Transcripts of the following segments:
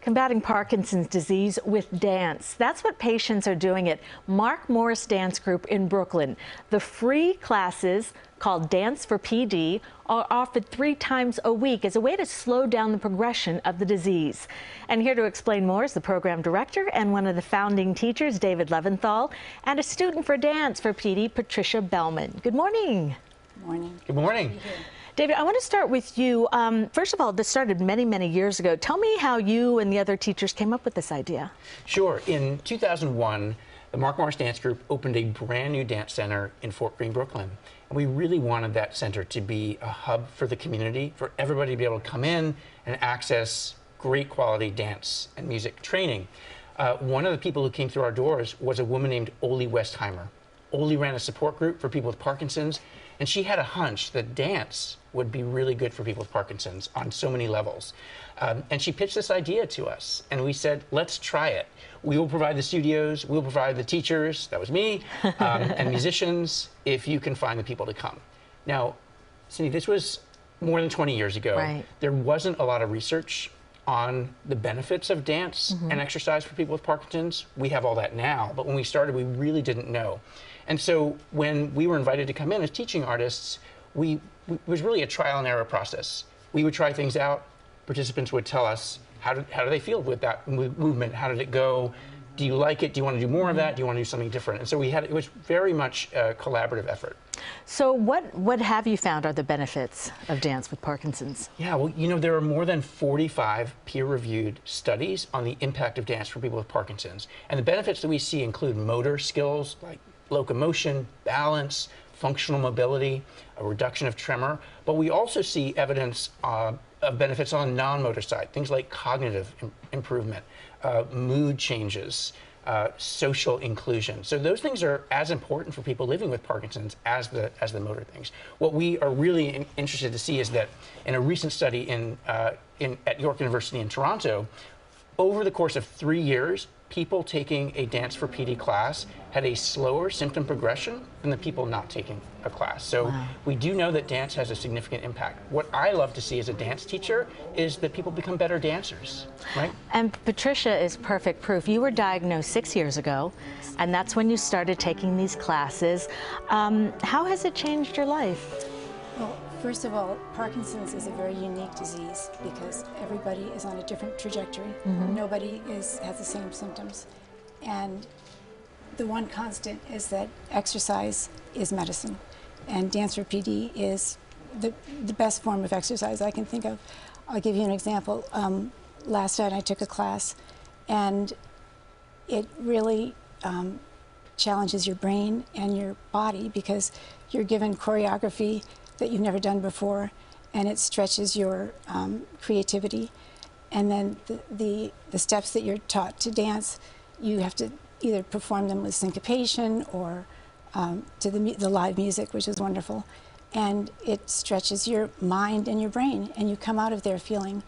Combating Parkinson's disease with dance. That's what patients are doing at Mark Morris Dance Group in Brooklyn. The free classes, called Dance for PD, are offered 3 times a week as a way to slow down the progression of the disease. And here to explain more is the program director and one of the founding teachers, David Leventhal, and a student for Dance for PD, Patricia Bellman. Good morning. Good morning. Good morning. David, I want to start with you. First of all, this started many, many years ago. Tell me how you and the other teachers came up with this idea. Sure. In 2001, the Mark Morris Dance Group opened a brand new dance center in Fort Greene, Brooklyn. And we really wanted that center to be a hub for the community, for everybody to be able to come in and access great quality dance and music training. One of the people who came through our doors was a woman named Oli Westheimer. Oli ran a support group for people with Parkinson's, and she had a hunch that dance would be really good for people with Parkinson's on so many levels. And she pitched this idea to us, and we said, let's try it. We will provide the studios, we will provide the teachers, that was me, and musicians, if you can find the people to come. Now, Cindy, this was more than 20 years ago. Right. There wasn't a lot of research on the benefits of dance and exercise for people with Parkinson's. We have all that now, but when we started, we really didn't know. And so when we were invited to come in as teaching artists, it was really a trial and error process. We would try things out. Participants would tell us, how do they feel with that movement? How did it go? Do you like it? Do you want to do more of that? Do you want to do something different? And so it was very much a collaborative effort. So what have you found are the benefits of dance with Parkinson's? Yeah, well, you know, there are more than 45 peer-reviewed studies on the impact of dance for people with Parkinson's. And the benefits that we see include motor skills like locomotion, balance, functional mobility, a reduction of tremor. But we also see evidence of benefits on the non-motor side, things like cognitive improvement, mood changes, social inclusion. So those things are as important for people living with Parkinson's as the motor things. What we are really interested to see is that in a recent study at York University in Toronto, over the course of 3 years, people taking a Dance for PD class had a slower symptom progression than the people not taking a class. So we do know that dance has a significant impact. What I love to see as a dance teacher is that people become better dancers, right? And Patricia is perfect proof. You were diagnosed 6 years ago, and that's when you started taking these classes. How has it changed your life? Well, first of all, Parkinson's is a very unique disease because everybody is on a different trajectory. Nobody has the same symptoms. And the one constant is that exercise is medicine. And Dance for PD is the best form of exercise I can think of. I'll give you an example. Last night I took a class, and it really challenges your brain and your body because you're given choreography that you've never done before, and it stretches your creativity. And then the steps that you're taught to dance, you have to either perform them with syncopation or to the live music, which is wonderful. And it stretches your mind and your brain, and you come out of there feeling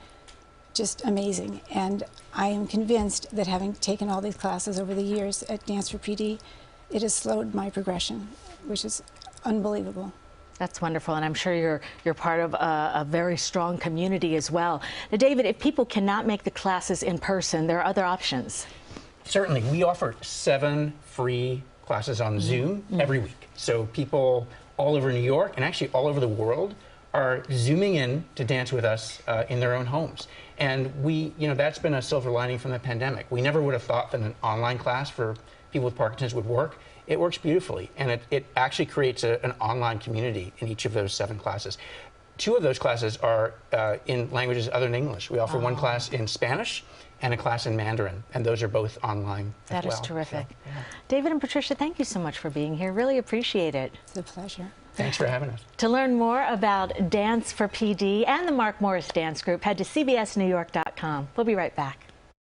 just amazing. And I am convinced that having taken all these classes over the years at Dance for PD, it has slowed my progression, which is unbelievable. That's wonderful, and I'm sure you're part of a very strong community as well. Now, David, if people cannot make the classes in person, there are other options. Certainly. We offer 7 free classes on Zoom every week. So people all over New York and actually all over the world are Zooming in to dance with us in their own homes. And that's been a silver lining from the pandemic. We never would have thought that an online class for people with Parkinson's would work. It works beautifully, and it actually creates an online community in each of those 7 classes. 2 of those classes are in languages other than English. We offer one class in Spanish and a class in Mandarin, and those are both online as well. That is terrific. So, yeah. David and Patricia, thank you so much for being here. Really appreciate it. It's a pleasure. Thanks for having us. To learn more about Dance for PD and the Mark Morris Dance Group, head to cbsnewyork.com. We'll be right back.